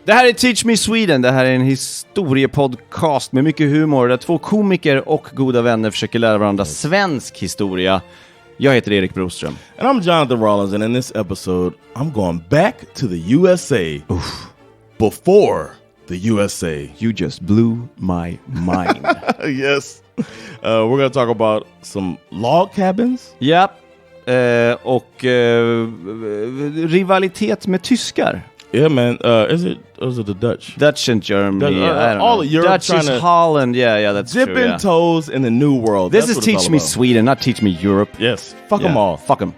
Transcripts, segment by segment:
Det här är Teach Me Sweden. Det här är en historiepodcast med mycket humor där två komiker och goda vänner försöker lära varandra svensk historia. Jag heter Erik Broström. And I'm Jonathan Rollins, and in this episode, I'm going back to the USA. Oof. Before the USA. You just blew my mind. Yes. We're going to talk about some log cabins. Ja, och rivalitet med tyskar. Yeah, man. Is it the Dutch? Dutch and Germany. I don't all know. of Europe Dutch is Holland. Yeah, that's true. dipping toes in the new world. This That's is what it's Teach all Me about. Sweden, not Teach Me Europe. Yes. Fuck them all. Fuck them.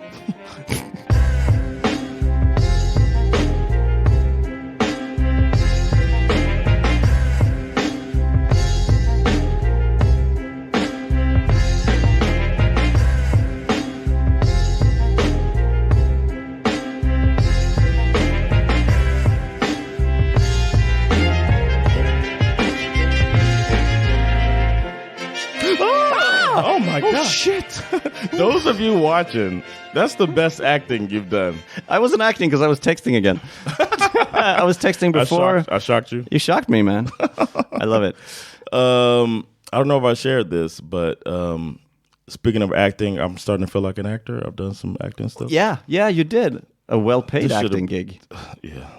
Oh my God. Shit. Those of you watching, that's the best acting you've done. I wasn't acting because I was texting again. I was texting before. I shocked you. You shocked me, man. I love it. I don't know if I shared this, but speaking of acting, I'm starting to feel like an actor. I've done some acting stuff. Yeah, you did. A well-paid This acting gig.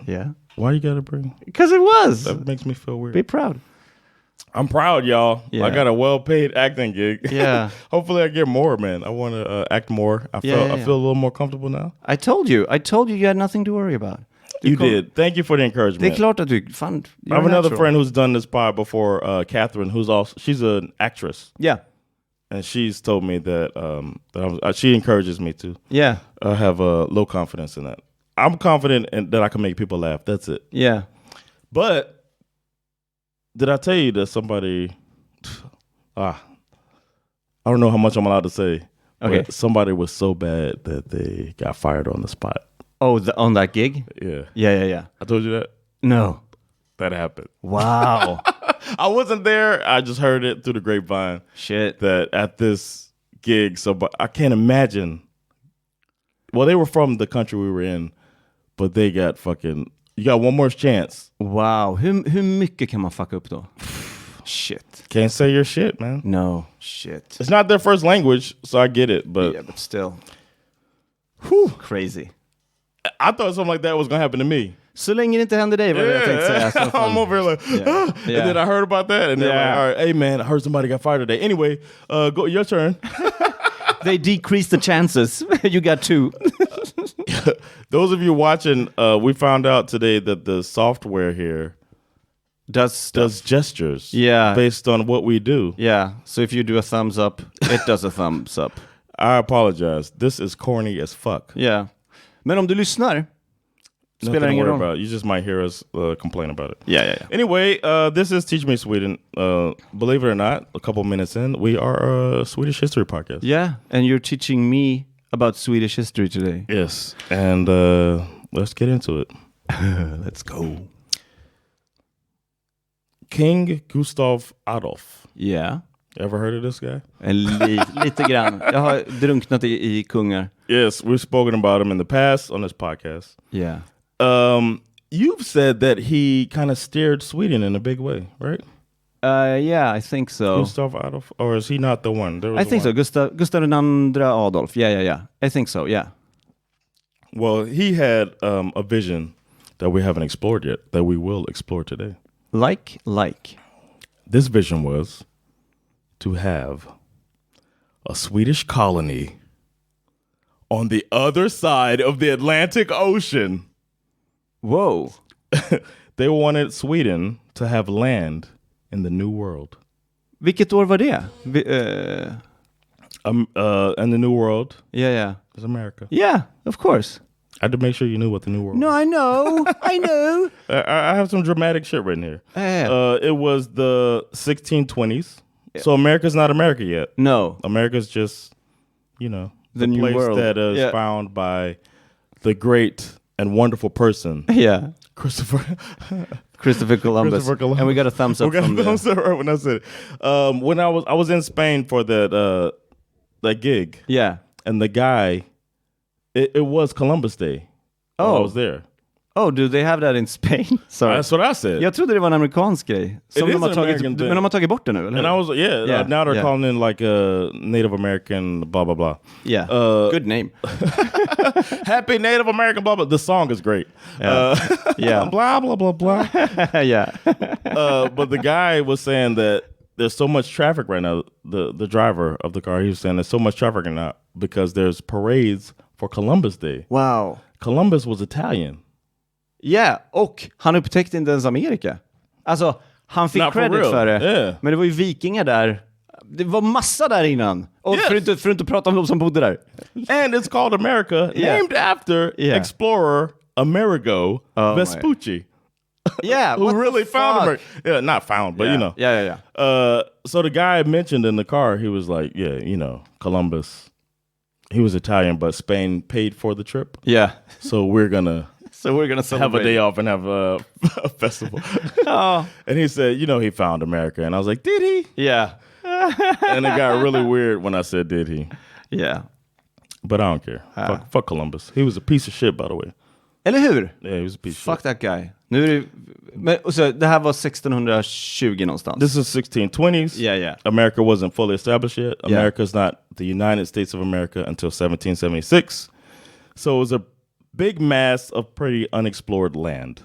Yeah. Why you gotta bring? Because it was. That makes me feel weird. Be proud. I'm proud, y'all. Yeah. I got a well-paid acting gig. Yeah. Hopefully I get more, man. I want to act more. I feel a little more comfortable now. I told you you had nothing to worry about. You did. Thank you for the encouragement. Det är klart att du fan. I have another friend who's done this pod before, Catherine, she's an actress. Yeah. And she's told me that she encourages me to. Yeah. I have low confidence in that. I'm confident that I can make people laugh. That's it. Yeah. But did I tell you that somebody? I don't know how much I'm allowed to say. Okay. But somebody was so bad that they got fired on the spot. Oh, on that gig? Yeah. Yeah. I told you that? No. That happened. Wow. I wasn't there. I just heard it through the grapevine. Shit. That at this gig, but I can't imagine. Well, they were from the country we were in, but they got fucking. You got one more chance. Wow. Hur mycket kan man fucka upp då? Shit. Can't say your shit, man. No. Shit. It's not their first language, so I get it, but Yeah, but still. Whew. Crazy. I thought something like that was gonna happen to me. Så länge det inte händer dig, vad jag tänkte säga. I'm over here like, and then I heard about that, and then like, all right, hey man, I heard somebody got fired today. Anyway, go your turn. They decreased the chances. You got two. Those of you watching, we found out today that the software here does gestures based on what we do. Yeah, so if you do a thumbs up, it does a thumbs up. I apologize. This is corny as fuck. Yeah. Men om du lyssnar, spelar ingen roll. About it. You just might hear us complain about it. Yeah. Anyway, this is Teach Me Sweden. Believe it or not, a couple minutes in, we are a Swedish History podcast. Yeah, and you're teaching me about Swedish history today. Yes, and let's get into it. Let's go. King Gustav Adolf. Yeah. Ever heard of this guy? Lite grann. Jag har drunknat i kungar. Yes, we've spoken about him in the past on this podcast. Yeah. You've said that he kind of steered Sweden in a big way, right? Yeah, I think so. Gustav Adolf, or is he not the one? I think so. Gustav II Adolf. Yeah. I think so. Yeah. Well, he had a vision that we haven't explored yet, that we will explore today. Like. This vision was to have a Swedish colony on the other side of the Atlantic Ocean. Whoa. They wanted Sweden to have land in the New World. Vilket år var det? And the New World is America. Yeah, of course. I had to make sure you knew what the New World was. I know. I have some dramatic shit written here. Yeah. It was the 1620s. So America's not America yet. No. America's just, the New place World. that is found by the great and wonderful person. Yeah. Christopher Columbus. And we got a thumbs up from there. Thumbs up right when I said it. When I was in Spain for that gig. Yeah. And the guy, it was Columbus Day. Oh. I was there. Oh, do they have that in Spain? Sorry. That's what I said. Jag trodde det var en amerikansk grej. Som de har tagit, men de har tagit bort det nu, eller? And I was, now they're calling in like a Native American blah, blah, blah. Yeah, good name. Happy Native American blah, blah. The song is great. Yeah. Blah, blah, blah, blah. Yeah. But the guy was saying that there's so much traffic right now. The driver of the car, he was saying there's so much traffic right now because there's parades for Columbus Day. Wow. Columbus was Italian. Yeah, och han upptäckte inte ens Amerika. Alltså, han fick credit för det. Yeah. Men det var ju vikingar där. Det var massa där innan. Och för inte prata om de som bodde där. And it's called America, named after explorer Amerigo Vespucci. Yeah, who really found America. Yeah, not found, but you know. Yeah. So the guy mentioned in the car, he was like, Columbus. He was Italian, but Spain paid for the trip. Yeah. So we're gonna celebrate. Have a day off and have a festival. Oh. And he said, he found America. And I was like, did he? Yeah. And it got really weird when I said, did he? Yeah. But I don't care. Fuck Columbus. He was a piece of shit, by the way. Eller hur? Yeah, he was a piece of shit. Fuck that guy. Nu är det, men, så det här var 1620 någonstans. This is 1620s. Yeah. America wasn't fully established yet. America's not the United States of America until 1776. So it was a big mass of pretty unexplored land.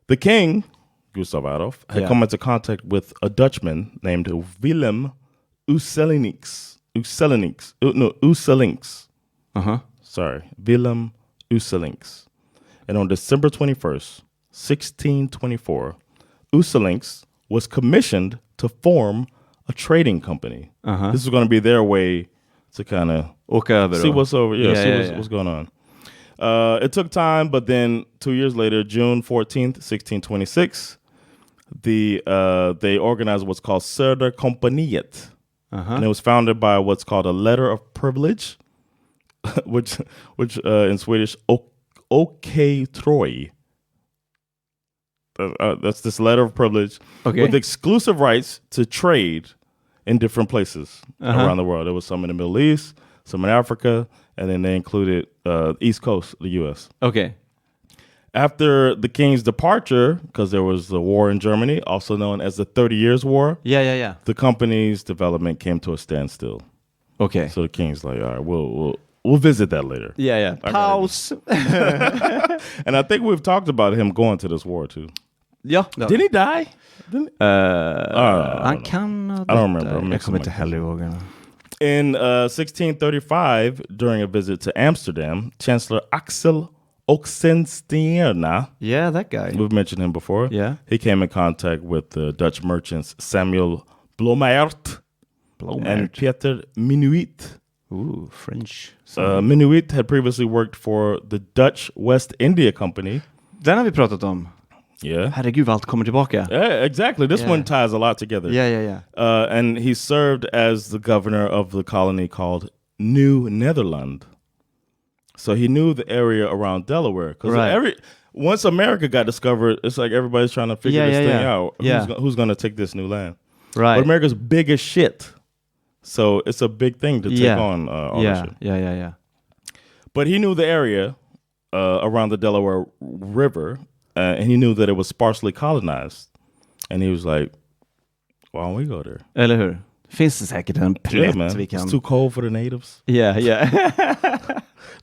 The king, Gustav Adolf, had come into contact with a Dutchman named Willem Usselincx. Sorry, Willem Usselincx. And on December 21st, 1624, Usselincx was commissioned to form a trading company. This was going to be their way to kind of see what's over. What's going on. It took time, but then 2 years later, June 14th, 1626, they organized what's called Söderkompaniet. And it was founded by what's called a letter of privilege, which in Swedish, oktroj. That's this letter of privilege with exclusive rights to trade in different places around the world. There was some in the Middle East, some in Africa, and then they included East Coast, the U.S. Okay. After the king's departure, because there was the war in Germany, also known as the 30 Years' War. Yeah. The company's development came to a standstill. Okay. So the king's like, all right, we'll visit that later. Yeah. Pause. And I think we've talked about him going to this war too. Ja. Did he die? Han kan ha dött. I don't remember. Jag kommer inte heller ihåg. In 1635, during a visit to Amsterdam, Chancellor Axel Oxenstierna. Yeah, that guy. We've mentioned him before. Yeah. He came in contact with the Dutch merchants Samuel Blomaert and Peter Minuit. Ooh, French. Minuit had previously worked for the Dutch West India Company. Den har vi pratat om. Yeah. Herregud, allt kommer tillbaka. Yeah, exactly. This one ties a lot together. Yeah. And he served as the governor of the colony called New Netherland. So he knew the area around Delaware. Because once America got discovered, it's like everybody's trying to figure this thing out. Who's going to take this new land? Right. But America's big as shit. So it's a big thing to take on ownership. Yeah. But he knew the area around the Delaware River, and he knew that it was sparsely colonized. And he was like, why don't we go there? Eller hur? Finns det säkert en plätt vi kan... It's too cold for the natives. Yeah.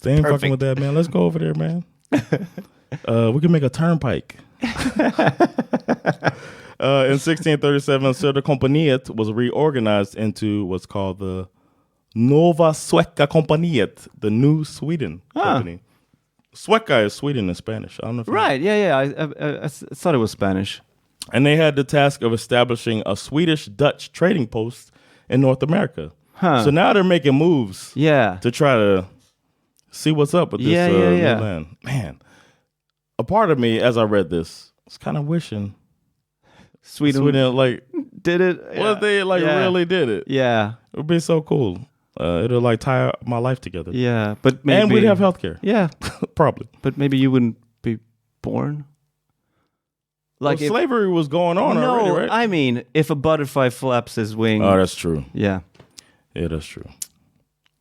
They ain't fucking with that, man. Let's go over there, man. We can make a turnpike. In 1637, Söderkompaniet was reorganized into what's called the Nova Sueca Kompaniet, the New Sweden Company. Sueca is Sweden in Spanish. I don't know if I thought it was Spanish. And they had the task of establishing a Swedish-Dutch trading post in North America. So now they're making moves to try to see what's up with this new land. Man, a part of me, as I read this, was kind of wishing Sweden like did it. Well, they really did it. Yeah, it would be so cool. It'll like tie my life together. Yeah, but maybe, and we'd have healthcare. Yeah, probably. But maybe you wouldn't be born. Like slavery was going on already, right? I mean, if a butterfly flaps his wings. Oh, that's true. Yeah, that's true.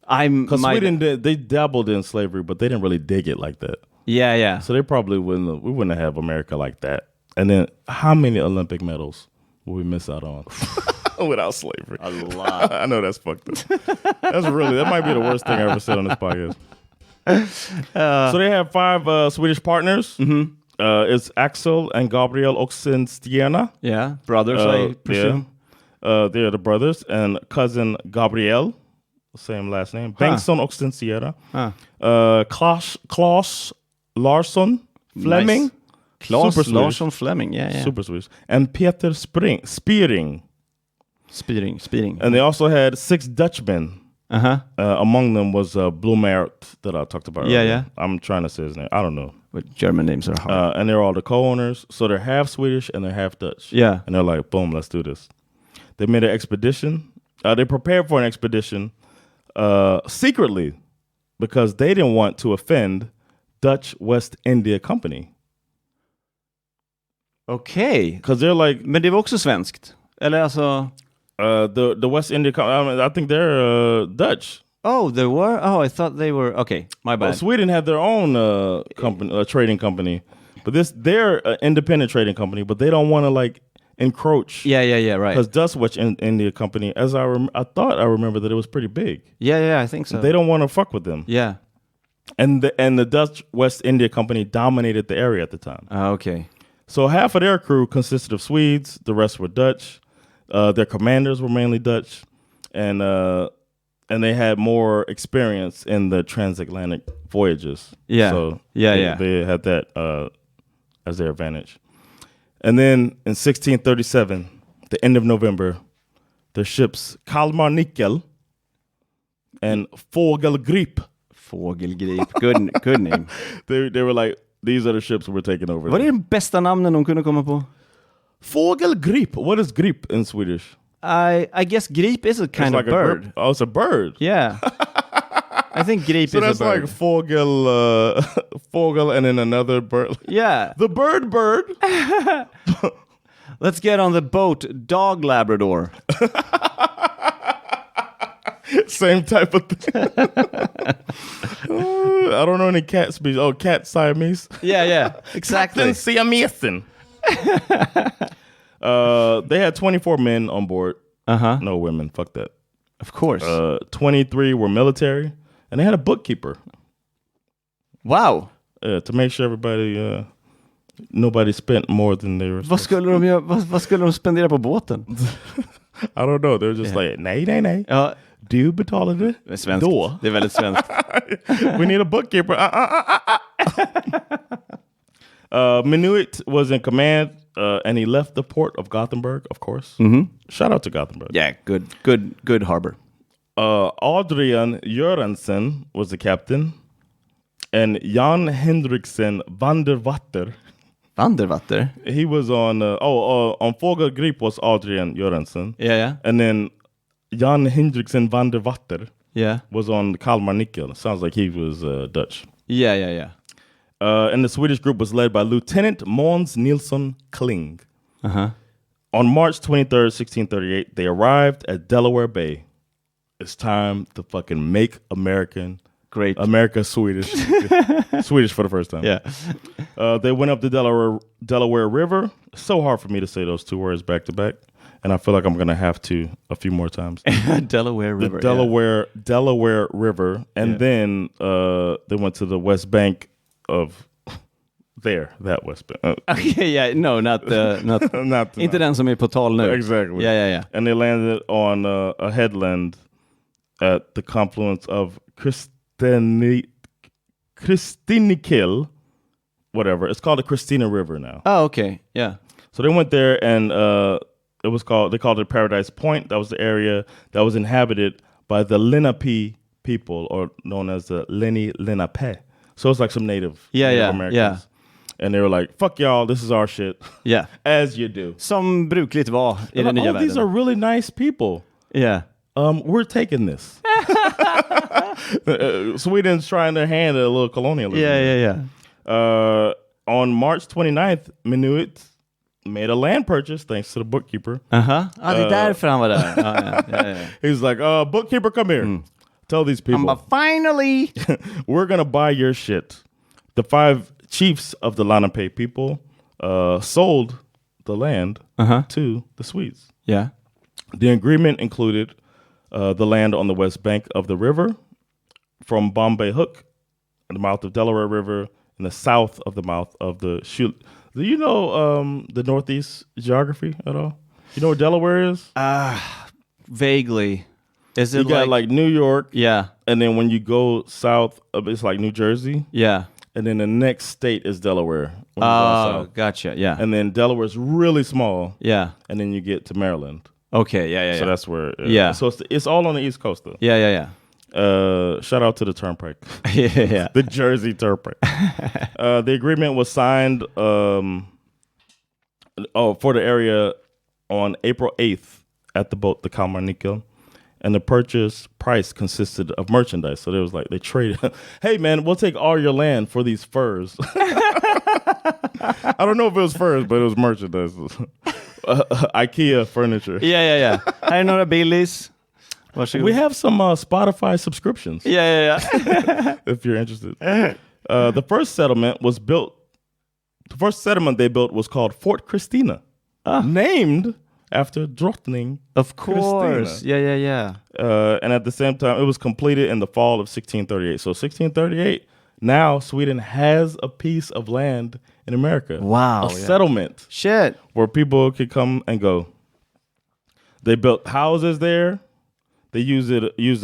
Because Sweden they dabbled in slavery, but they didn't really dig it like that. Yeah. So they probably we wouldn't have America like that. And then how many Olympic medals will we miss out on without slavery? A lot. I know that's fucked up. That might be the worst thing I ever said on this podcast. So they have 5 Swedish partners. It's Axel and Gabriel Oxenstierna. Yeah, brothers, I presume. Yeah. They're the brothers. And cousin Gabriel, same last name. Bengtsson Oxenstierna. Claes Larsson Fleming. Nice. Claes Larsson Fleming, yeah. Super Swedish. And Peter Spiering. Spiering. And they also had 6 Dutchmen. Among them was Bloemaert that I talked about earlier. Yeah. I'm trying to say his name. I don't know. But German names are hard. And they're all the co-owners. So they're half Swedish and they're half Dutch. Yeah. And they're like, boom, let's do this. They made an expedition. They prepared for an expedition secretly because they didn't want to offend Dutch West India Company. Okej. Because they're like... Men det var också svenskt? Eller alltså... The West India Company, I think they're Dutch. Oh, they were? Oh, I thought they were... Okay, my bad. Well, Sweden had their own company, trading company. But they're an independent trading company, but they don't want to like encroach. Yeah, right. Because Dutch West India Company, as I thought I remember that it was pretty big. Yeah, I think so. They don't want to fuck with them. Yeah. And the Dutch West India Company dominated the area at the time. Okay. So half of their crew consisted of Swedes, the rest were Dutch. Their commanders were mainly Dutch, and they had more experience in the transatlantic voyages. Yeah. So yeah. They had that as their advantage. And then in 1637, the end of November, the ships Kalmar Nickel and Fågelgrip. Good name. They were like, these are the ships we're taking over. Vad är de bästa namnen de kunde komma på? Fågelgrip. What is grip in Swedish? I guess grip is a kind of like bird. Oh, it's a bird. Yeah. I think grip so is a bird. So that's like fågel and then another bird. Yeah. The bird. Let's get on the boat, Dog Labrador. Same type of thing. I don't know any cat species. Oh, cat Siamese. Yeah, exactly. Captain Siamese. They had 24 men on board. No women. Fuck that. Of course. 23 were military, and they had a bookkeeper. Wow. To make sure nobody spent more than they were. Vad skulle de spendera på båten? I don't know. They were just like, nej. Ja. Du betalar det? Det är svenskt. Det är väldigt svenskt. We need a bookkeeper. Minuit was in command, and he left the port of Gothenburg, of course. Shout out to Gothenburg. Yeah, good harbor. Adrian Göransson was the captain, and Jan Henriksen van der Watter. Van der Watter? He was on Fågelgrip was Adrian Göransson. Yeah. And then Jan Henriksen van der Watter was on Kalmar Nickel. Sounds like he was Dutch. Yeah. And the Swedish group was led by Lieutenant Måns Nilsson Kling. On March 23rd, 1638, they arrived at Delaware Bay. It's time to fucking make America Swedish. Swedish for the first time. Yeah. They went up the Delaware River. So hard for me to say those two words back to back. And I feel like I'm going to have to a few more times. Delaware River. The Delaware River. And then they went to the West Bank of that West Bank. Okay, yeah, no, not inte den som är på tal nu. Exactly. Yeah. And they landed on a headland at the confluence of Kristinekill, whatever. It's called the Christina River now. Oh, okay. Yeah. So they went there, and they called it Paradise Point. That was the area that was inhabited by the Lenape people, or known as the Lenape. So it's like some Native Americans. Yeah. And they were like, fuck y'all, this is our shit. Yeah. As you do. Som brukligt var i den nya världen. These are really nice people. Yeah. We're taking this. Sweden's trying their hand at a little colonialism. Yeah. On March 29th, Minuit made a land purchase thanks to the bookkeeper. Det är därför han var där. He's like, bookkeeper, come here. Tell these people. Finally! We're going to buy your shit. the 5 chiefs of the Lenape people sold the land to the Swedes. Yeah. The agreement included the land on the west bank of the river from Bombay Hook, at the mouth of Delaware River, in the south of the mouth of the Chute. Do you know the Northeast geography at all? You know where Delaware is? Vaguely. Is it You got like New York. Yeah. And then when you go south, it's like New Jersey. Yeah. And then the next state is Delaware. When you go south. Gotcha. Yeah. And then Delaware's really small. Yeah. And then you get to Maryland. Okay. Yeah. So that's where. Yeah. So it's all on the East Coast though. Yeah. Shout out to the Turnpike. Yeah. The Jersey Turnpike. The agreement was signed for the area on April 8th at the boat, the Kalmarnykel. And the purchase price consisted of merchandise. So there was like, they traded. Hey, man, we'll take all your land for these furs. I don't know if it was furs, but it was merchandise. IKEA furniture. Yeah. Här är några Billys. Varsågod. We have some Spotify subscriptions. Yeah. If you're interested. The first settlement they built was called Fort Christina. Named after Drottning Of course. Christina. Yeah. And at the same time, it was completed in the fall of 1638. So 1638, now Sweden has a piece of land in America. Wow. A settlement. Shit. Where people could come and go. They built houses there. They used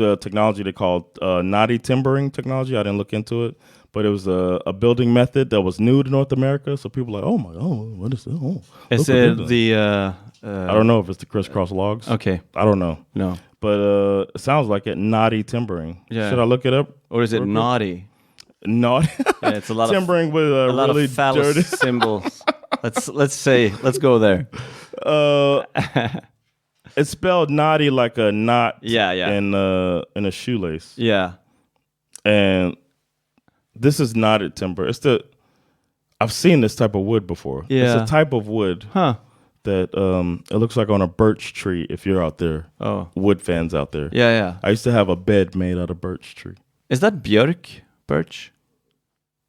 a technology they called knotty timbering technology. I didn't look into it. But it was a building method that was new to North America. So people were like, oh my God, what is this? Oh, is it the... I don't know if it's the crisscross logs. Okay. I don't know. No. But it sounds like it. Knotty timbering. Yeah. Should I look it up? Or is it naughty? Naughty. Yeah, it's a lot timbering of with a lot really of phallus dirty symbols. Let's go there. It's spelled naughty like a knot. Yeah. In a shoelace. Yeah. And this is knotted timber. I've seen this type of wood before. Yeah. It's a type of wood. Huh. That it looks like on a birch tree if you're out there. Oh. Wood fans out there. Yeah. I used to have a bed made out of birch tree. Is that björk? Birch?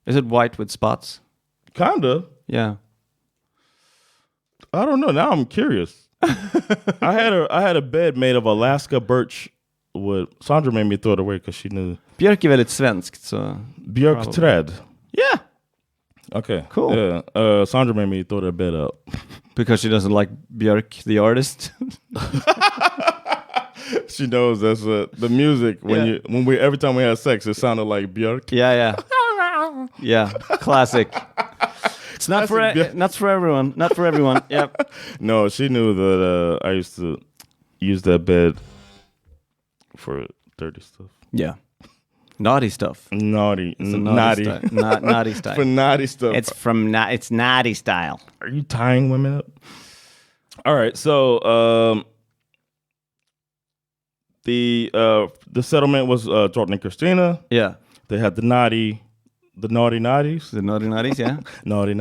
Is it white with spots? Kinda. Yeah. I don't know. Now I'm curious. I had a bed made of Alaska birch wood. Sandra made me throw it away because she knew. Björk är väldigt svenskt, så... Björkträd. Yeah. Okay. Cool. Yeah. Sandra made me throw that bed out. Because she doesn't like Björk, the artist. She knows that's the music every time we had sex, it sounded like Björk. Yeah. Yeah. Classic. It's not for everyone. Not for everyone. Yep. No, she knew that I used to use that bed for dirty stuff. Yeah. Naughty stuff. Naughty. Naughty style. Naughty style. For naughty stuff. It's naughty style. Are you tying women up? All right, so the settlement was Drottning Christina. Yeah. They had the naughty naughties. The naughty naughties, yeah. naughty.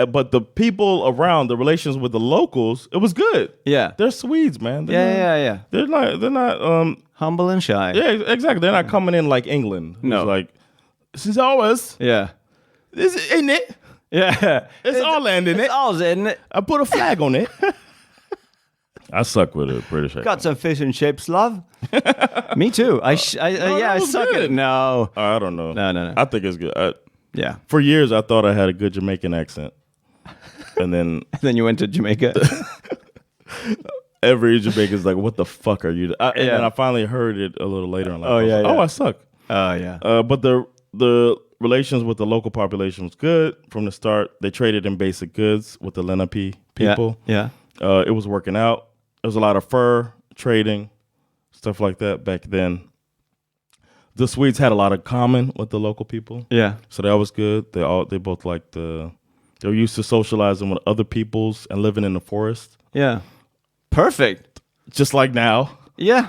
But the people around, the relations with the locals, it was good. Yeah. They're Swedes, man. Yeah. They're not humble and shy. Yeah, exactly. They're not coming in like England. No. It's like, this is ours. Yeah. This is in it. Yeah. It's our land in it. It's ours, isn't it? I put a flag on it. I suck with a British accent. Got some fish and chips, love. Me too. I suck good. at it. No. I don't know. No. I think it's good. Yeah. For years, I thought I had a good Jamaican accent. And then... Then you went to Jamaica. Every Jamaican's like, what the fuck are you? And then I finally heard it a little later in life. I suck. Oh, yeah. But the relations with the local population was good from the start. They traded in basic goods with the Lenape people. Yeah. It was working out. There was a lot of fur trading, stuff like that back then. The Swedes had a lot of common with the local people. Yeah. So that was good. They both liked they were used to socializing with other peoples and living in the forest. Yeah. Perfect. Just like now. Yeah.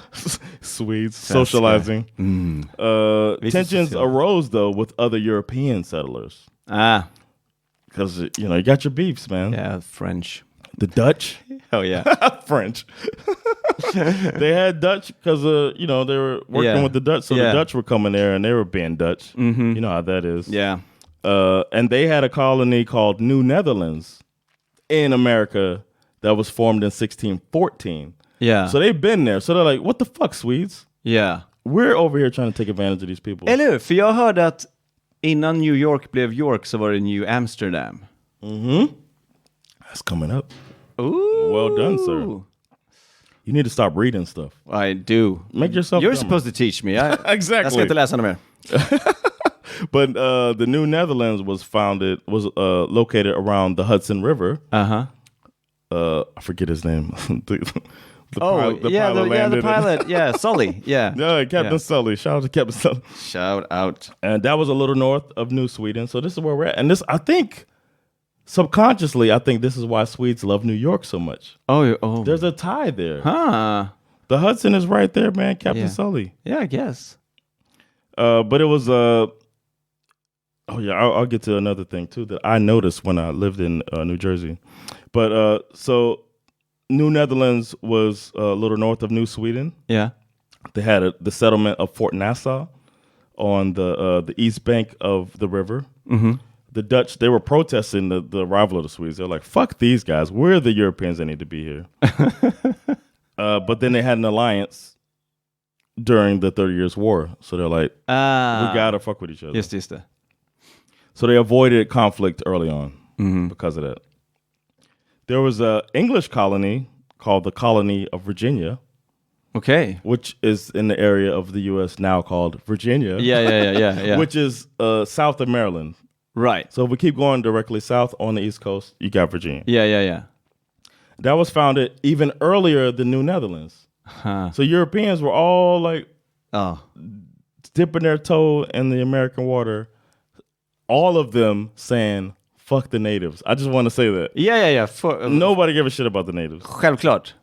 Swedes socializing. Tensions social. arose though with other European settlers. Because you got your beefs, man. Yeah, French. The Dutch. Oh yeah. French. They had Dutch because you know, they were working with the Dutch, so the Dutch were coming there and they were being Dutch. You know how that is. Yeah. And they had a colony called New Netherlands in America that was formed in 1614. Yeah. So they've been there. So they're like, what the fuck, Swedes? Yeah. We're over here trying to take advantage of these people. Eller hur? För jag hörde att innan New York blev York så var det New Amsterdam. That's coming up. Ooh. Well done, sir. You need to stop reading stuff. I do. Make yourself You're dumber. supposed to teach me. Exactly. Jag ska inte läsa något mer. But the New Netherlands was located around the Hudson River. I forget his name. the pilot. Yeah, Sully. Yeah. Captain Sully. Shout out to Captain Sully. Shout out. And that was a little north of New Sweden. So this is where we're at. And this, I think, subconsciously, this is why Swedes love New York so much. Oh. There's a tie there. Huh. The Hudson is right there, man. Captain Sully. Yeah, I guess. But it was I'll get to another thing too that I noticed when I lived in New Jersey. But so New Netherlands was a little north of New Sweden. Yeah. They had the settlement of Fort Nassau on the east bank of the river. The Dutch, they were protesting the arrival of the Swedes. They're like, fuck these guys. We're the Europeans that need to be here. But then they had an alliance during the 30 Years' War. So they're like, we gotta fuck with each other. Just det. So they avoided conflict early on because of that. There was an English colony called the Colony of Virginia. Okay. Which is in the area of the U.S. now called Virginia. Yeah. Which is south of Maryland. Right. So if we keep going directly south on the East Coast, you got Virginia. Yeah. That was founded even earlier than New Netherlands. So Europeans were all like dipping their toe in the American water. All of them saying, fuck the natives. I just want to say that. Yeah. Nobody gave a shit about the natives. Självklart.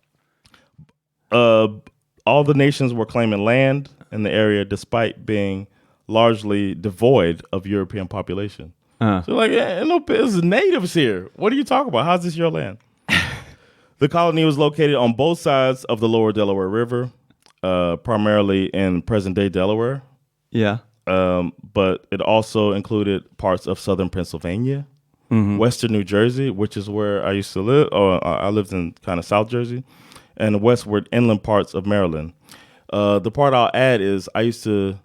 All the nations were claiming land in the area despite being largely devoid of European population. So like, there's natives here. What are you talking about? How's this your land? The colony was located on both sides of the lower Delaware River, primarily in present-day Delaware. Yeah. But it also included parts of southern Pennsylvania, western New Jersey, which is where I used to live. I lived in kind of South Jersey, and the westward inland parts of Maryland. The part I'll add is I used to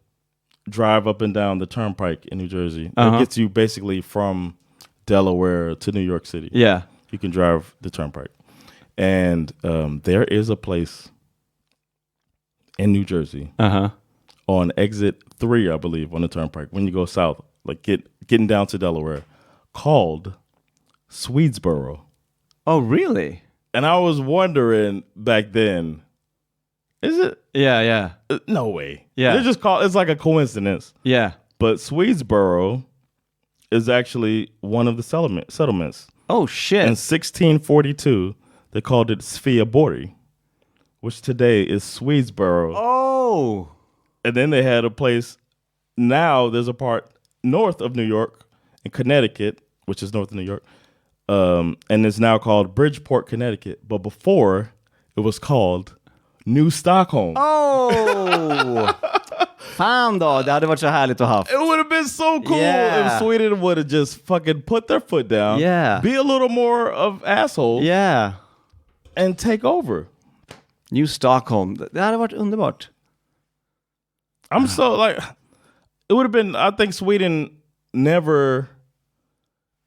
drive up and down the turnpike in New Jersey. It gets you basically from Delaware to New York City. Yeah. You can drive the turnpike. And there is a place in New Jersey on exit 3, I believe, on the turnpike, when you go south, like getting down to Delaware, called Swedesboro. Oh, really? And I was wondering back then, is it? Yeah. No way. Yeah. They just it's like a coincidence. Yeah. But Swedesboro is actually one of the settlements. Oh, shit. In 1642, they called it Sveaborg, which today is Swedesboro. Oh. And then they had a place, now there's a part north of New York in Connecticut, which is north of New York, and it's now called Bridgeport, Connecticut. But before, it was called New Stockholm. Oh! Fan då, det hade varit så härligt att ha. It would have been so cool if Sweden would have just fucking put their foot down, be a little more of assholes, and take over. New Stockholm, det hade varit underbart. I'm so like, it would have been, I think Sweden never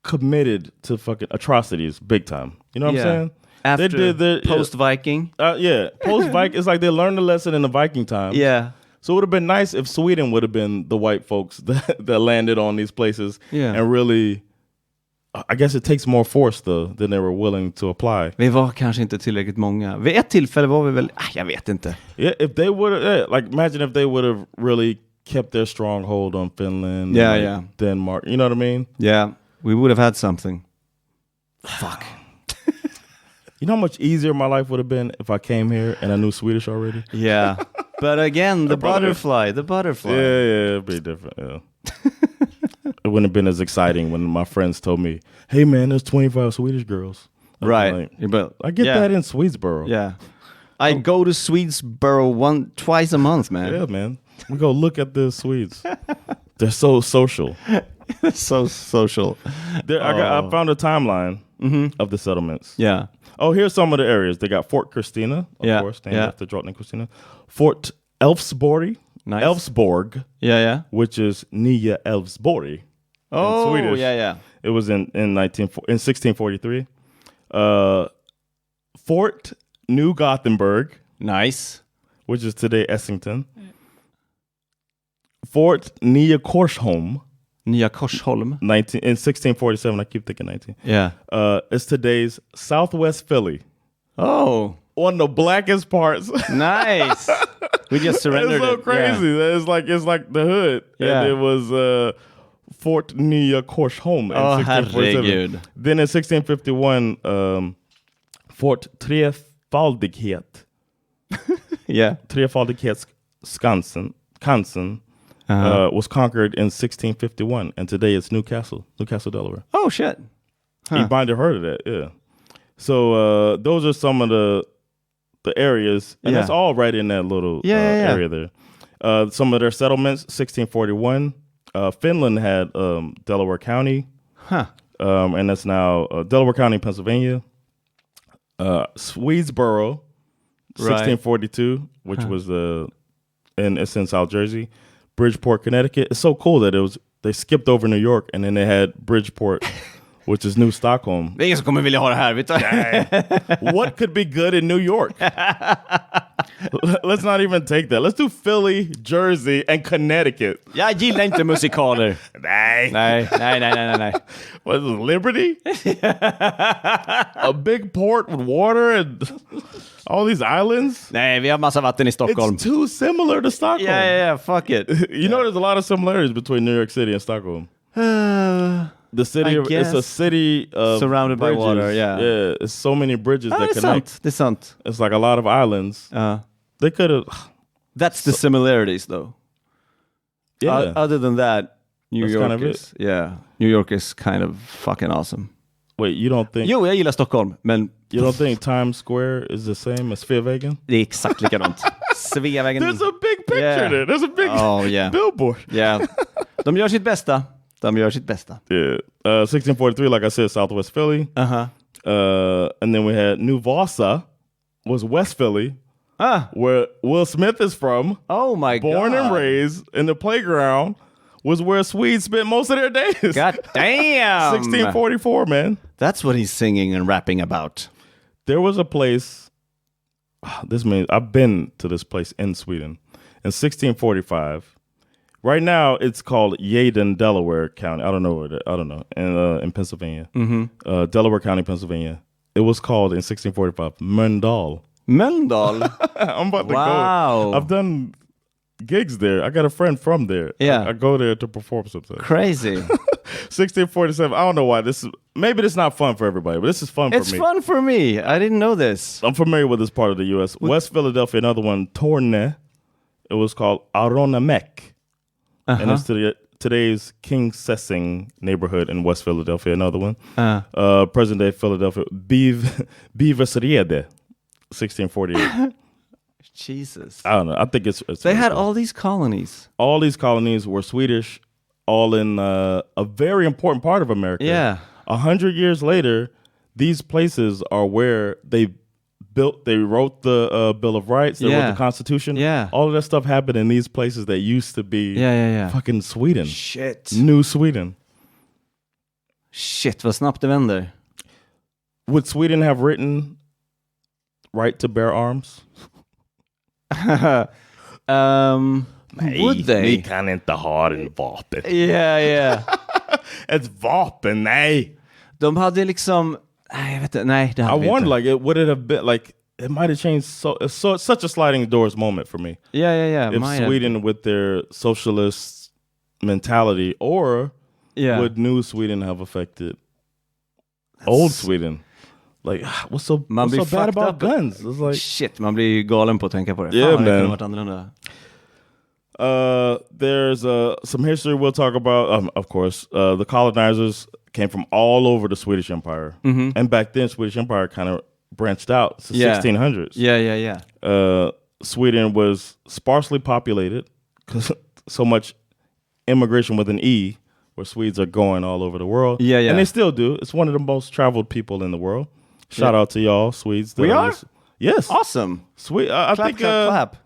committed to fucking atrocities big time. You know what I'm saying? After they did post-Viking? Post-Viking. It's like they learned the lesson in the Viking times. Yeah. So it would have been nice if Sweden would have been the white folks that landed on these places and really, I guess it takes more force though than they were willing to apply. Vi var kanske inte tillräckligt många. Vid ett tillfälle var vi väl, jag vet inte. Yeah, if they would have, imagine if they would have really kept their stronghold on Finland, Denmark, you know what I mean? Yeah, we would have had something. Fuck. You know how much easier my life would have been if I came here and I knew Swedish already? Yeah. But again, the butterfly. Yeah, it'd be different, It wouldn't have been as exciting when my friends told me, hey man, there's 25 Swedish girls. Right. Like, I get that in Swedesboro. Yeah. I go to Swedesboro twice a month, man. Yeah, man. We go look at the Swedes. They're so social. So social. I found a timeline of the settlements. Yeah. Oh, here's some of the areas. They got Fort Christina, of course, named after Drottning Christina. Fort Elfsborg. Nice. Elfsborg. Yeah. Which is Nya Elfsborg. Oh, in Swedish. yeah. It was in 1643. Fort New Gothenburg. Nice. Which is today Essington. Fort Nya Korsholm. Nya Korsholm. In 1647. I keep thinking 19. Yeah. It's today's Southwest Philly. Oh. One of the blackest parts. Nice. We just surrendered. It's so crazy. Yeah. It's like the hood. Yeah. And it was Fort Nya Korsholm in 1647. Herregud. Then in 1651, Fort Trefaldighet. Yeah. Trefaldighetskansen was conquered in 1651, and today it's Newcastle, Delaware. Oh shit! You might have heard of that, yeah. So those are some of the areas, and that's all right in that little area there. Some of their settlements: 1641, Finland had Delaware County, and that's now Delaware County, Pennsylvania. Swedesboro, 1642, which was it's in South Jersey. Bridgeport, Connecticut. It's so cool that they skipped over New York and then they had Bridgeport, which is New Stockholm. Det är ingen som kommer vilja ha det här, vet du? What could be good in New York? Let's not even take that. Let's do Philly, Jersey, and Connecticut. Jag gillar inte musikaler. Nej. What is it, Liberty? A big port with water and all these islands? Nej, vi har massa vatten i Stockholm. It's too similar to Stockholm. Yeah, fuck it. You know there's a lot of similarities between New York City and Stockholm. The city, it's a city surrounded by water. Yeah, it's so many bridges that connect. Det är sant. It's like a lot of islands. They could have. That's the similarities, though. Yeah. Other than that, New That's York kind of is New York is kind of fucking awesome. Wait, you don't think? Jo, jag gillar Stockholm, men you don't think Times Square is the same as Sveavägen? Det är exakt likadant. Sveavägen. There's a big picture there. There's a big billboard. Yeah. De gör sitt bästa. Yeah. 1643, like I said, Southwest Philly. And then we had New Vasa, was West Philly, where Will Smith is from. Oh my God. Born and raised in the playground was where Swedes spent most of their days. God damn. 1644, man. That's what he's singing and rapping about. There was a place, I've been to this place in Sweden in 1645. Right now, it's called Yeadon, Delaware County. I don't know. In Pennsylvania. Delaware County, Pennsylvania. It was called in 1645 Mölndal. Mölndal? I'm about to go. I've done gigs there. I got a friend from there. Yeah. I go there to perform sometimes. Crazy. 1647. I don't know why maybe this is not fun for everybody, but this is fun for me. It's fun for me. I didn't know this. I'm familiar with this part of the U.S. West Philadelphia, another one, Torne. It was called Aronamek. And it's today's King Sessing neighborhood in West Philadelphia, another one. Present-day Philadelphia, Beaversrede, 1648. Jesus. I don't know. I think it's they had all these colonies. All these colonies were Swedish, all in a very important part of America. Yeah. 100 years later, these places are where they wrote the Bill of Rights, they wrote the Constitution. Yeah. All of that stuff happened in these places that used to be fucking Sweden. Shit. New Sweden. Shit, vad snabbt det vänder. Would Sweden have written right to bear arms? Would they? Ni kan inte ha en vapen. Yeah. Ett vapen, nej. De hade liksom... Nej, jag vet inte. Nej, det hade I wonder, like, would it have been, like, it might have changed such a sliding doors moment for me. Yeah. If Sweden with their socialist mentality, or would New Sweden have affected old Sweden? Like, what's so bad about guns? It's like, shit, man blir ju galen på att tänka på det. Yeah, man. Det kunde varit annorlunda. There's some history we'll talk about. Of course, the colonizers came from all over the Swedish Empire. And back then, Swedish Empire kind of branched out. It's the 1600s. Yeah. Sweden was sparsely populated because so much immigration with an E, where Swedes are going all over the world. Yeah. And they still do. It's one of the most traveled people in the world. Shout out to y'all, Swedes. We are? Yes. Awesome. I think clap.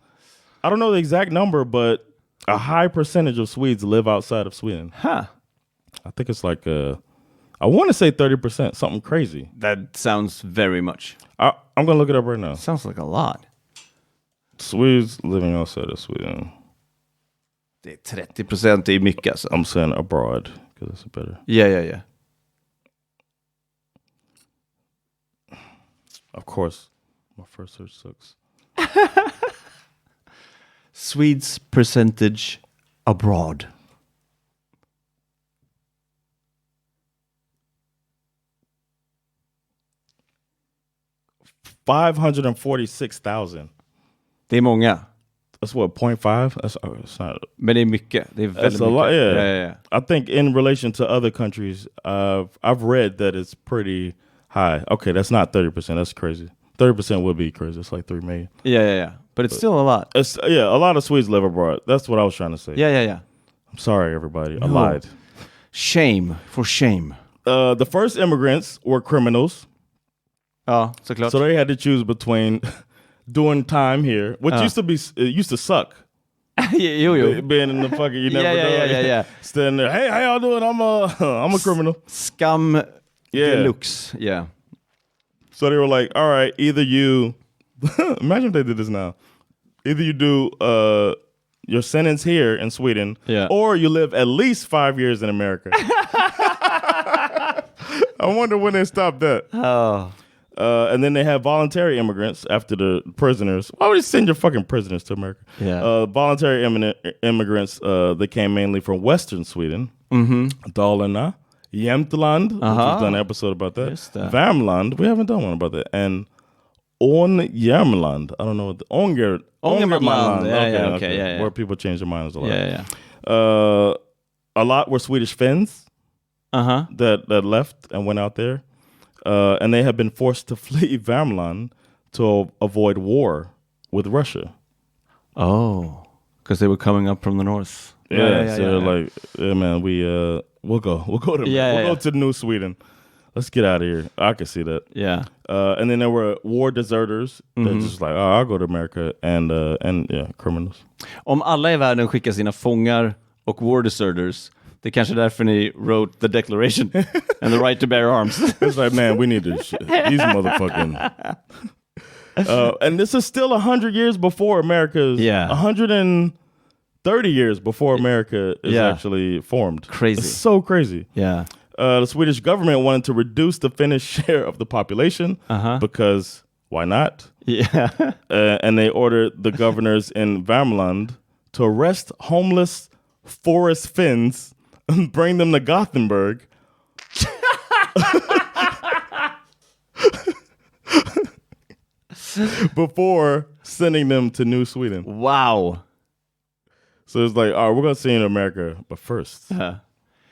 I don't know the exact number, but a high percentage of Swedes live outside of Sweden. Huh. I think it's like I want to say 30%, something crazy. That sounds very much. I'm going to look it up right now. Sounds like a lot. Swedes living outside of Sweden. Det är 30% är mycket alltså. I'm saying abroad because it's better. Yeah. Of course, my first search sucks. Swedes percentage abroad. $546,000. Det är många. That's what, 0.5? That's not. Men det är mycket. Det är väldigt mycket. Lot, yeah. Yeah. I think in relation to other countries, I've read that it's pretty high. Okay, that's not 30%. That's crazy. 30% would be crazy. It's like 3 million. Yeah. But it's still a lot. A lot of Swedes live abroad. That's what I was trying to say. Yeah. I'm sorry, everybody. I lied. Shame. For shame. The first immigrants were criminals. Ja, såklart. So they had to choose between doing time here, which used to suck. Jo. Being in the fucking, you never know. Yeah. Standing there, hey, how y'all doing? I'm a criminal. Skam deluxe. Yeah. So they were like, all right, either you, imagine if they did this now. Either you do your sentence here in Sweden, or you live at least 5 years in America. I wonder when they stopped that. Oh. And then they have voluntary immigrants after the prisoners. Why would you send your fucking prisoners to America? Yeah. Voluntary immigrants, they came mainly from Western Sweden. Dalarna, Jämtland, we've done an episode about that. Värmland, we haven't done one about that. And Ångermanland, I don't know what Ångermanland. Okay. Where people change their minds a lot. Yeah. A lot were Swedish Finns that left and went out there. And they have been forced to flee Värmland to avoid war with Russia. Oh, because they were coming up from the north. Yeah. They're like, yeah, man, we'll go to New Sweden. Let's get out of here. I can see that. Yeah. And then there were war deserters that just like, I'll go to America and criminals. Om alla i världen skickar sina fångar och war deserters, det är kanske därför ni wrote the Declaration and the right to bear arms. It's like, man, we need to these motherfucking. And this is still 100 years before America's. 130 years before America is actually formed. Crazy. It's so crazy. Yeah. The Swedish government wanted to reduce the Finnish share of the population because why not? Yeah. And they ordered the governors in Värmland to arrest homeless forest Finns and bring them to Gothenburg. Before sending them to New Sweden. Wow. So it's like, all right, we're going to see in America, but first.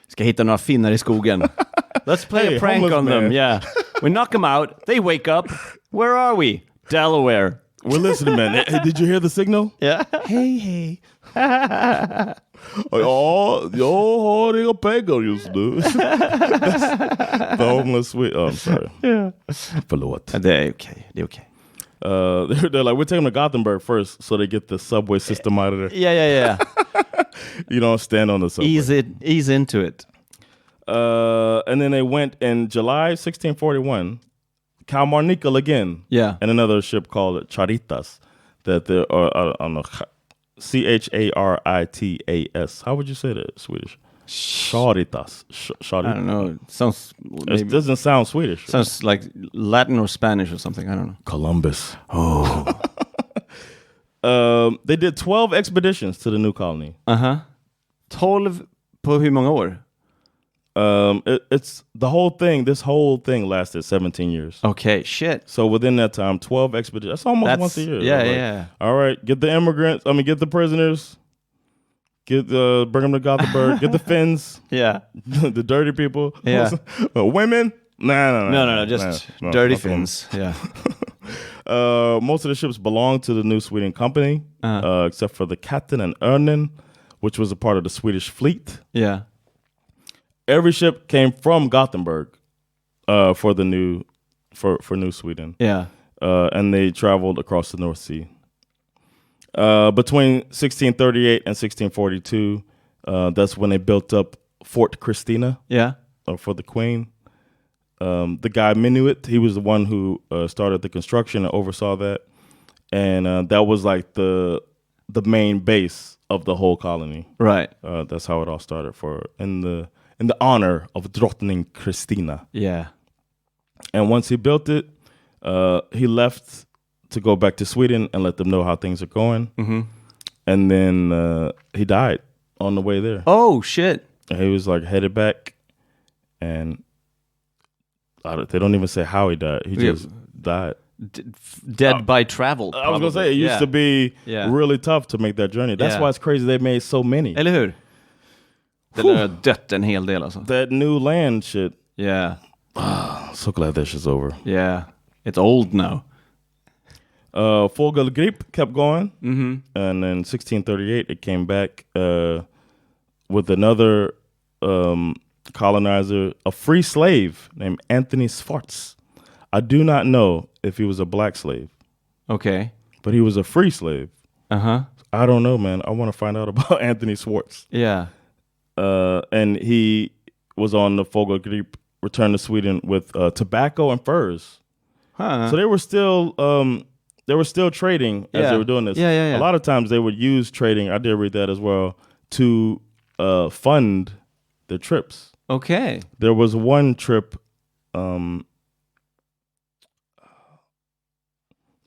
Ska hitta några finnar i skogen. Let's play a prank on them. Yeah. We knock them out. They wake up. Where are we? Delaware. We're listening, man. Hey, did you hear the signal? Yeah. Hey. Jag har inga pengar just nu. The homeless Swede. Oh, I'm sorry. Yeah. Förlåt. Det är okej. They're like, we're taking them to Gothenburg first so they get the subway system out of there. Yeah. You don't stand on the subway. Ease into it. And then they went in July 1641, Kalmarnykel again. Yeah. And another ship called Charitas. That I don't know, Charitas. How would you say that, Swedish? Charitas. I don't know. It doesn't sound Swedish. Sounds like Latin or Spanish or something. I don't know. Columbus. Oh. They did 12 expeditions to the new colony. 12 på hur många år? It's the whole thing. This whole thing lasted 17 years. Okay, shit. So within that time, 12 expeditions. That's almost once a year. Yeah. All right, get the prisoners. Bring them to Gothenburg. Get the Finns. Yeah. The dirty people. Yeah. Women. No, just dirty Finns. Yeah. Most of the ships belonged to the New Sweden Company, except for the Katten and Örnen, which was a part of the Swedish fleet. Yeah. Every ship came from Gothenburg for New Sweden. Yeah. And they traveled across the North Sea. Between 1638 and 1642, that's when they built up Fort Christina. Yeah. For the Queen. The guy Minuit, he was the one who started the construction and oversaw that, and that was like the main base of the whole colony. Right. That's how it all started in the honor of Drottning Kristina. Yeah. And once he built it, he left to go back to Sweden and let them know how things are going. Mm-hmm. And then he died on the way there. Oh shit! And he was like headed back, and they don't even say how he died. He just died. Dead by travel. I was going to say, it used to be really tough to make that journey. That's why it's crazy they made so many. Eller hur? Den har dött en hel del alltså. That new land shit. Yeah. So glad that shit's over. Yeah. It's old now. Fågelgrip kept going. Mm-hmm. And then 1638, it came back with another colonizer, a free slave named Anthony Swartz. I do not know if he was a black slave. Okay. But he was a free slave. Uh-huh. I don't know, man. I want to find out about Anthony Swartz. Yeah. And he was on the Fågelgrip return to Sweden with tobacco and furs. Huh. So they were still trading as they were doing this. Yeah. A lot of times they would use trading, I did read that as well, to fund their trips. Okay. There was one trip,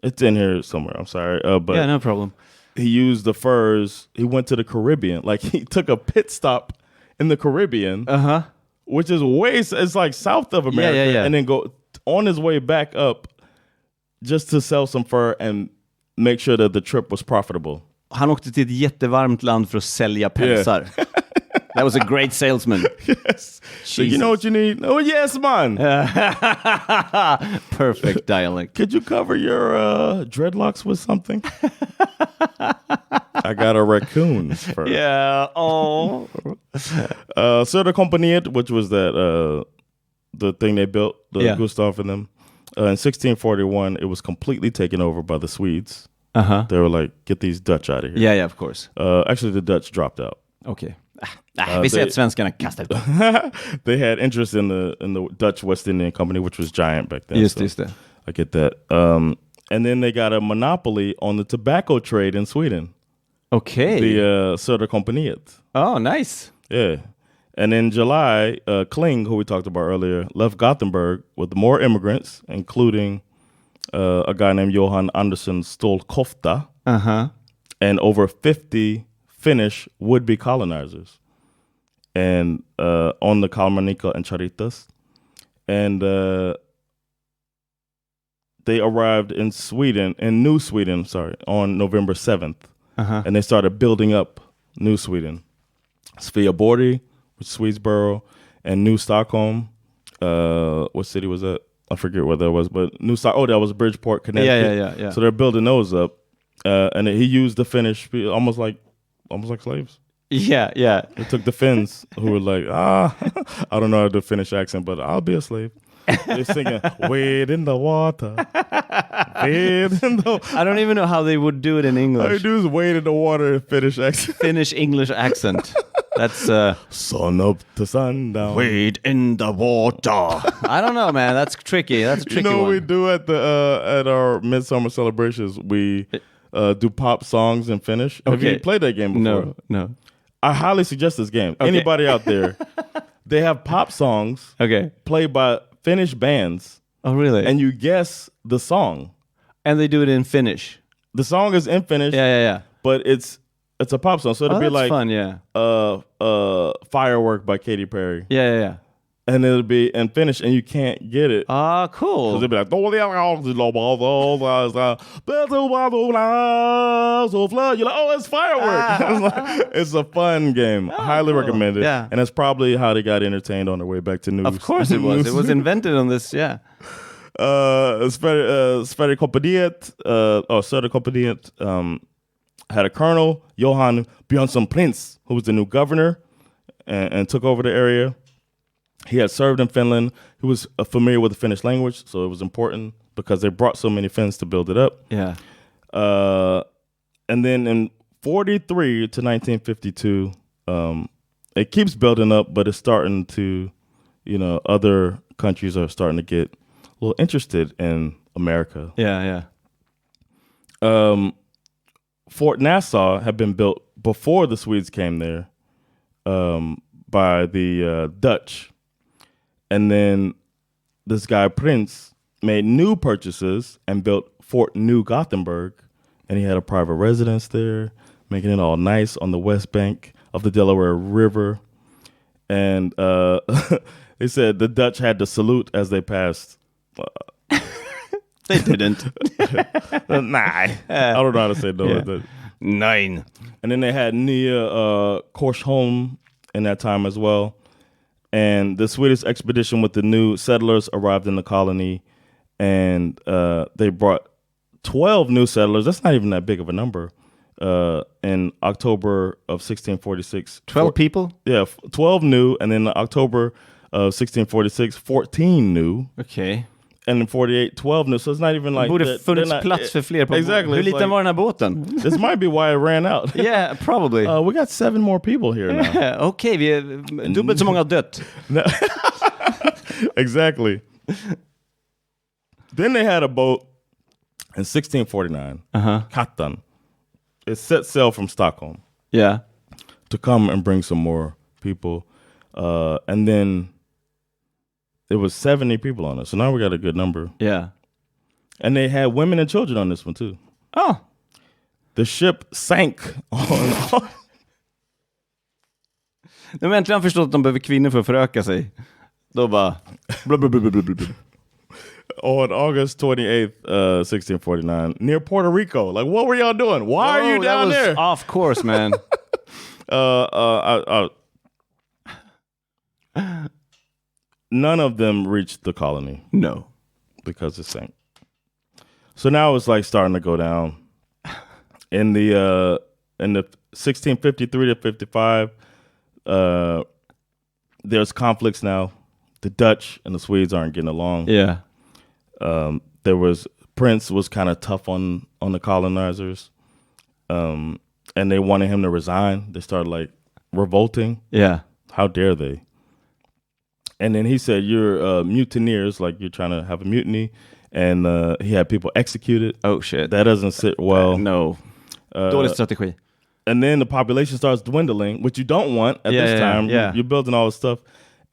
it's in here somewhere, I'm sorry. But yeah, no problem. He used the furs, he went to the Caribbean. Like he took a pit stop in the Caribbean, which is it's like south of America, and then go on his way back up just to sell some fur and make sure that the trip was profitable. Han åkte till ett jättevarmt land för att sälja pälsar. Yeah. That was a great salesman. Yes. So you know what you need? Oh, yes, man. Perfect dialect. Could you cover your dreadlocks with something? I got a raccoon fur. Yeah. Oh. Söderkompaniet, which was that the thing they built, Gustav and them. In 1641, it was completely taken over by the Swedes. They were like, get these Dutch out of here. Yeah, of course. Actually, the Dutch dropped out. Okay. Vi ser att svenskarna kastar ut. They had interest in the Dutch West Indian Company, which was giant back then. Just det. I get that. And then they got a monopoly on the tobacco trade in Sweden. Okay. The Söderkompaniet. Oh, nice. Yeah. And in July, Kling, who we talked about earlier, left Gothenburg with more immigrants, including a guy named Johan Andersson Stålkofta, and over 50 Finnish would-be colonizers, and on the Kalmanika and Charitas, and they arrived in New Sweden, on November 7th, and they started building up New Sweden. Sveaborg, which is Swedesboro, and New Stockholm. What city was that? I forget where that was, but that was Bridgeport, Connecticut. Yeah. So they're building those up, and he used the Finnish almost like slaves. Yeah. He took the Finns who were like, I don't know how to do a Finnish accent, but I'll be a slave. They're singing, wade in the water. Wade in the... I don't even know how they would do it in English. All they do is wade in the water in Finnish accent. Finnish English accent. That's sun up to sundown. Wade in the water. I don't know, man. That's tricky. That's a tricky one. What we do at at our midsummer celebrations? We do pop songs in Finnish. Okay. Have you played that game before? No. I highly suggest this game. Okay. Anybody out there, they have pop songs played by Finnish bands. Oh, really? And you guess the song. And they do it in Finnish. The song is in Finnish. Yeah. But it's a pop song, so it'll be like fun, Firework by Katy Perry. Yeah. and it'll be in Finnish, and you can't get it. Cool. Because it'll be like, you're like, oh, it's firework. It's a fun game. Highly recommended. Yeah. And that's probably how they got entertained on their way back to news. Of course it was. It was invented on this, yeah. Söderkompaniet had a colonel, Johan Björnsson Prince, who was the new governor and took over the area. He had served in Finland. He was familiar with the Finnish language, so it was important because they brought so many Finns to build it up. Yeah. And then in 43 to 1952, it keeps building up, but it's starting to, other countries are starting to get a little interested in America. Yeah. Fort Nassau had been built before the Swedes came there by the Dutch. And then this guy, Prince, made new purchases and built Fort New Gothenburg. And he had a private residence there, making it all nice on the west bank of the Delaware River. And they said the Dutch had to salute as they passed. They didn't. Nah. I don't know how to say no. Yeah. Nine. And then they had Nya Korsholm in that time as well. And the Swedish expedition with the new settlers arrived in the colony, and they brought 12 new settlers. That's not even that big of a number. In October of 1646. 12 people? Yeah, 12 new, and then in October of 1646, 14 new. Okay. And in 48, 12 new. So it's not even like... Borde funnits plats för fler på Exactly. Hur liten var den här båten? This might be why it ran out. Yeah, probably. We got 7 more people here now. Okej, vi är dubbelt så många har dött. Exactly. Then they had a boat in 1649, Kattan. It set sail from Stockholm. Yeah. To come and bring some more people. And then it was 70 people on it. So now we got a good number. Yeah. And they had women and children on this one too. Oh. The ship sank on... De har äntligen förstått att de behöver kvinnor för att föröka sig. Då bara... On August 28th, 1649, near Puerto Rico. Like, what were y'all doing? Why are you down there? Of course, man. None of them reached the colony. No. Because it sank. So now it's like starting to go down. In the 1653 to 55, there's conflicts now. The Dutch and the Swedes aren't getting along. Yeah. Prince was kind of tough on the colonizers. And they wanted him to resign. They started like revolting. Yeah. How dare they? And then he said, you're mutineers, like you're trying to have a mutiny. And he had people executed. Oh, shit. That doesn't sit well. No. Dålig strategi. And then the population starts dwindling, which you don't want at this time. Yeah. You're building all this stuff.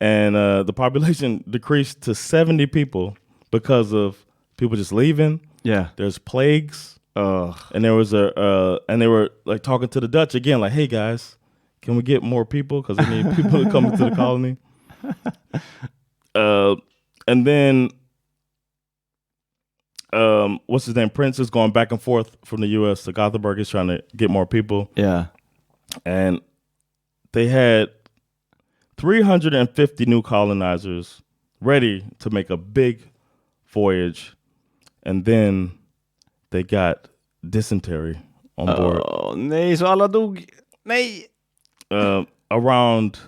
And the population decreased to 70 people because of people just leaving. Yeah. There's plagues. Ugh. And there was and they were like talking to the Dutch again, like, hey guys, can we get more people? Because they need people to come into the colony. And then what's his name? Prince is going back and forth from the US to Gothenburg. He's trying to get more people. Yeah. And they had 350 new colonizers ready to make a big voyage. And then they got dysentery on board. Oh, nej, så alla dog. Nej. Around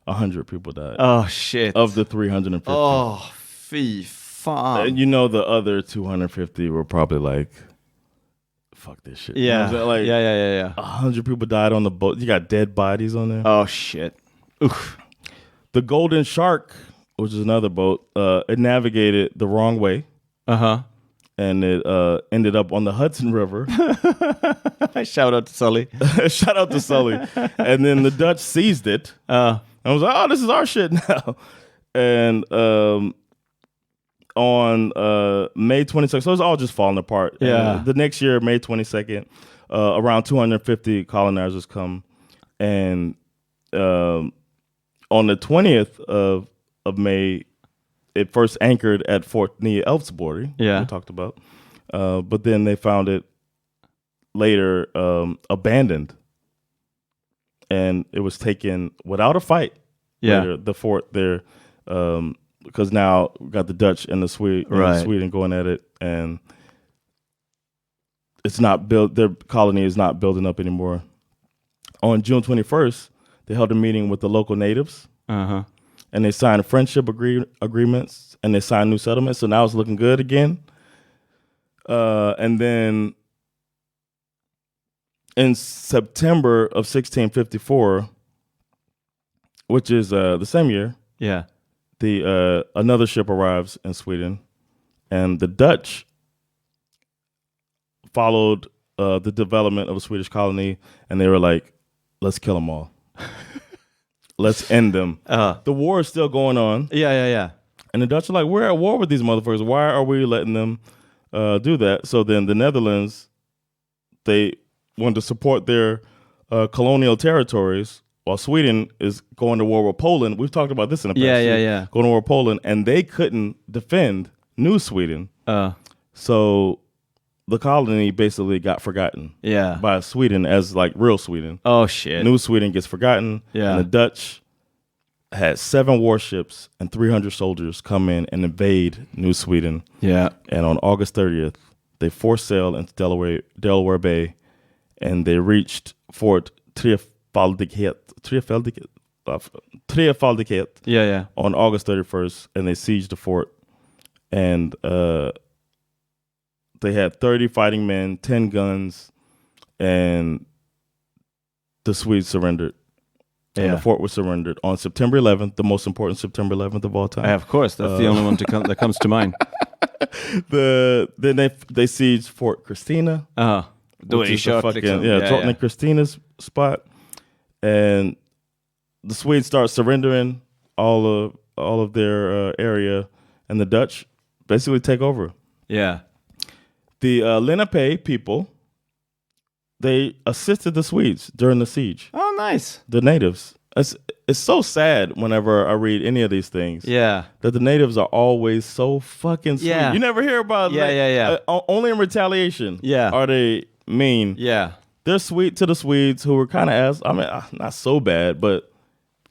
100 people died. Oh, shit. Of the 350. Oh, fy fan. And you know the other 250 were probably like, fuck this shit. Yeah. You know what I'm saying? Like, yeah. 100 people died on the boat. You got dead bodies on there. Oh, shit. Oof. The Golden Shark, which is another boat, it navigated the wrong way. Uh-huh. And it ended up on the Hudson River. Shout out to Sully. Shout out to Sully. And then the Dutch seized it. I was like, oh, this is our shit now. And on May 22nd, so it's all just falling apart. Yeah. And the next year, May 22nd, around 250 colonizers come. And on the 20th of of May, it first anchored at Fort Nya Elfsborg, we talked about. But then they found it later abandoned. And it was taken without a fight. Later, the fort there, because now we got the Dutch and the Sweden going at it, and it's not built. Their colony is not building up anymore. On June 21st, they held a meeting with the local natives, and they signed friendship agreements, and they signed new settlements. So now it's looking good again. And then in September of 1654, which is the same year, the another ship arrives in Sweden, and the Dutch followed the development of a Swedish colony, and they were like, let's kill them all. Let's end them. The war is still going on. And the Dutch are like, we're at war with these motherfuckers. Why are we letting them do that? So then the Netherlands, they wanted to support their colonial territories, while Sweden is going to war with Poland. We've talked about this in the past. Going to war with Poland, and they couldn't defend New Sweden. So the colony basically got forgotten by Sweden as like real Sweden. Oh, shit. New Sweden gets forgotten. And the Dutch had 7 warships and 300 soldiers come in and invade New Sweden. And on August 30th, they forced sail into Delaware Bay, and they reached Fort Trefaldighet on August 31st, and they sieged the fort. And they had 30 fighting men, 10 guns, and the Swedes surrendered. And the fort was surrendered on September 11th, the most important September 11th of all time. Of course, that's the only one that comes to mind. Then they sieged Fort Christina. Which is Drottning Christina's spot. And the Swedes start surrendering all of their area, and the Dutch basically take over. The Lenape people, they assisted the Swedes during the siege. Oh, nice. The natives. It's so sad whenever I read any of these things. That the natives are always so fucking sweet. You never hear about only in retaliation are they mean. They're sweet to the Swedes, who were kind of not so bad, but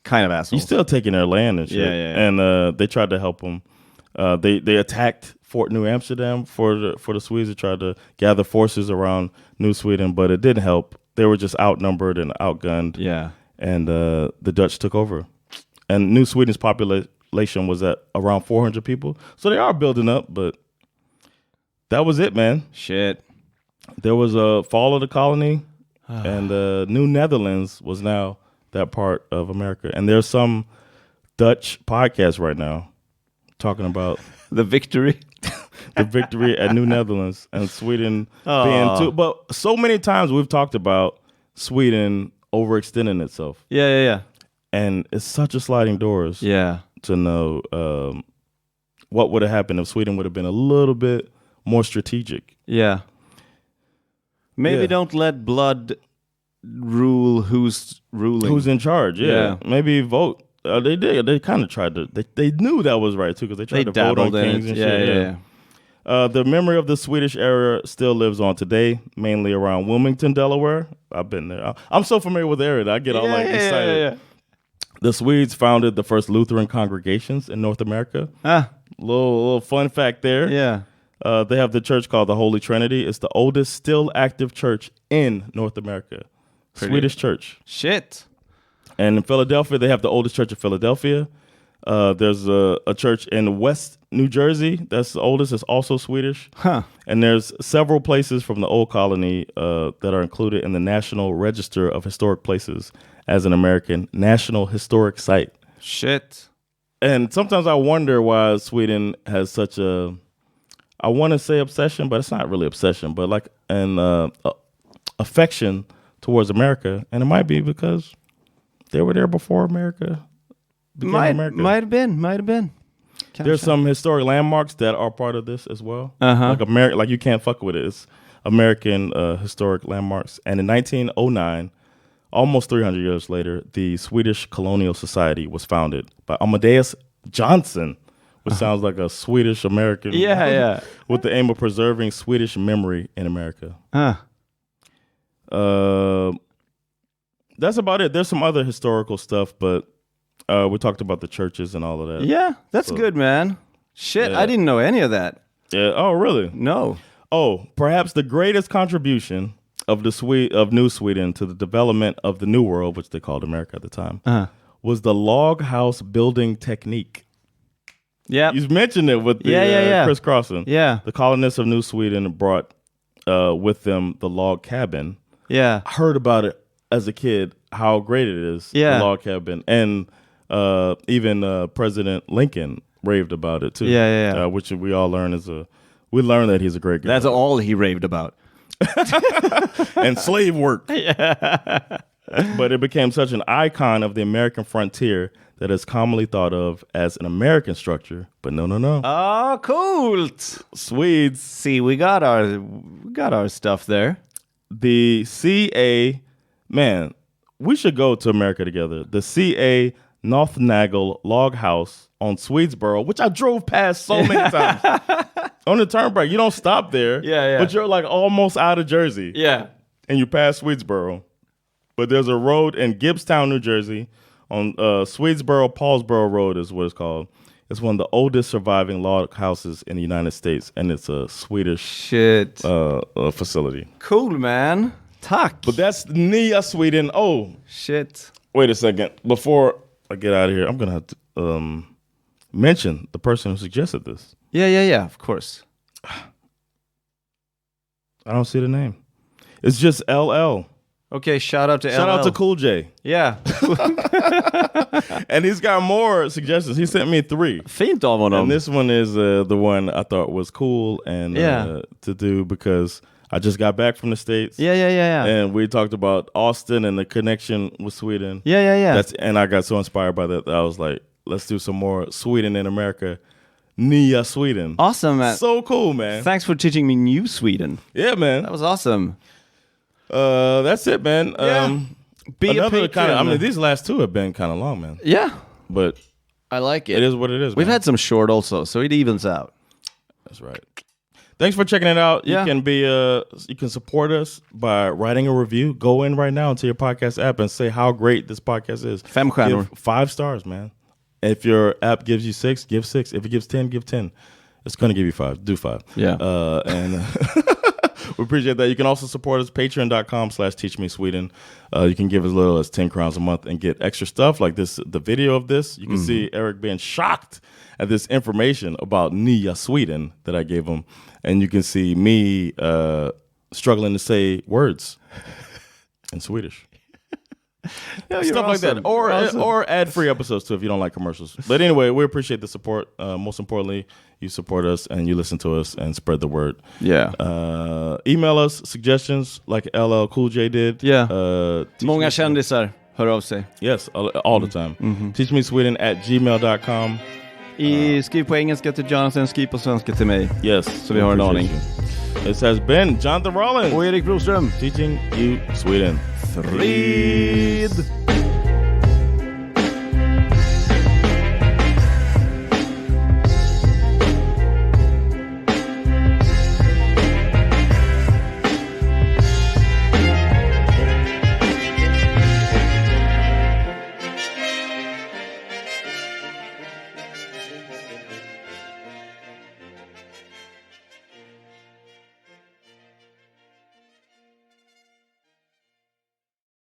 kind of assholes. You're still taking their land and shit. And they tried to help them. They attacked Fort New Amsterdam for the Swedes. They tried to gather forces around New Sweden, but it didn't help. They were just outnumbered and outgunned. And the Dutch took over. And New Sweden's population was at around 400 people. So they are building up, but that was it, man. Shit. There was a fall of the colony, and New Netherlands was now that part of America. And there's some Dutch podcasts right now talking about the victory at New Netherlands and Sweden being too. But so many times we've talked about Sweden overextending itself. And it's such a sliding doors. To know what would have happened if Sweden would have been a little bit more strategic. Maybe don't let blood rule who's ruling. Who's in charge, Maybe vote. They did. They kind of tried to. They knew that was right, too, because they tried to vote on kings and shit. The memory of the Swedish era still lives on today, mainly around Wilmington, Delaware. I've been there. I'm so familiar with the area that I get all excited. The Swedes founded the first Lutheran congregations in North America. Little fun fact there. They have the church called the Holy Trinity. It's the oldest still active church in North America. Swedish church. Shit. And in Philadelphia, they have the oldest church in Philadelphia. There's a church in West New Jersey that's the oldest. It's also Swedish. And there's several places from the old colony that are included in the National Register of Historic Places as an American National Historic Site. Shit. And sometimes I wonder why Sweden has such a, I want to say obsession, but it's not really obsession, but like an affection towards America. And it might be because they were there before America became America. Might have been. There's some historic landmarks that are part of this as well. Like you can't fuck with it. It's American historic landmarks. And in 1909, almost 300 years later, the Swedish Colonial Society was founded by Amadeus Johnson, which sounds like a Swedish American. Yeah. With the aim of preserving Swedish memory in America. That's about it. There's some other historical stuff, but we talked about the churches and all of that. Yeah, that's good, man. Shit, I didn't know any of that. Yeah. Oh, really? No. Oh, perhaps the greatest contribution of New Sweden to the development of the New World, which they called America at the time, was the log house building technique. Yeah, you mentioned it with the Chris Crossan. Yeah, the colonists of New Sweden brought with them the log cabin. Yeah, I heard about it as a kid, how great it is. Yeah, the log cabin, and even President Lincoln raved about it too. Yeah. Which we all learn we learned that he's a great guy. That's all he raved about. And slave work. Yeah. But it became such an icon of the American frontier that is commonly thought of as an American structure, but no. Oh, cool. Swedes. See, we got our stuff there. The CA, man, we should go to America together. The CA Northnagel log house on Swedesboro, which I drove past so many times. On the turnpike, you don't stop there. Yeah. But you're like almost out of Jersey. Yeah. And you pass Swedesboro. But there's a road in Gibbstown, New Jersey, on Swedesboro-Paulsboro Road is what it's called. It's one of the oldest surviving log houses in the United States, and it's a Swedish facility. Cool, man. Tack. But that's Nya Sweden. Oh. Shit. Wait a second. Before I get out of here, I'm going to have to mention the person who suggested this. Yeah, of course. I don't see the name. It's just LL. Okay, shout out to LL. Shout out to Cool J. Yeah. And he's got more suggestions. He sent me 3. Fint av honom. And this one is the one I thought was cool and to do because I just got back from the States. Yeah. And we talked about Austin and the connection with Sweden. Yeah. And I got so inspired by that I was like, let's do some more Sweden in America. Nya Sweden. Awesome, man. So cool, man. Thanks for teaching me new Sweden. Yeah, man. That was awesome. That's it, man. Be a patron. These last 2 have been kind of long, man. Yeah. But I like it. It is what it is, We've man. had some short also, so it evens out. That's right. Thanks for checking it out. Yeah. You can support us by writing a review. Go in right now into your podcast app and say how great this podcast is. 5 stjärnor. Give 5 stars, man. If your app gives you 6, give 6. If it gives 10, give 10. It's going to give you 5. Do 5. Yeah. And we appreciate that. You can also support us, patreon.com/teachmesweden. You can give as little as 10 crowns a month and get extra stuff like this. The video of this, you can see Erik being shocked at this information about Nya Sweden that I gave him. And you can see me struggling to say words in Swedish. Yeah, stuff like that, or ad-free episodes too if you don't like commercials. But anyway, we appreciate the support. Most importantly, you support us and you listen to us and spread the word. Yeah. Email us suggestions like LL Cool J did. Yeah. Många kändisar hör av sig. Yes, all the time. teachmesweden@gmail.com. Skriv på engelska till Jonathan, skriv på svenska till mig. Yes. Så vi har en aning. This has been Jonathan Rollins och Erik Broström teaching you Sweden. Frid!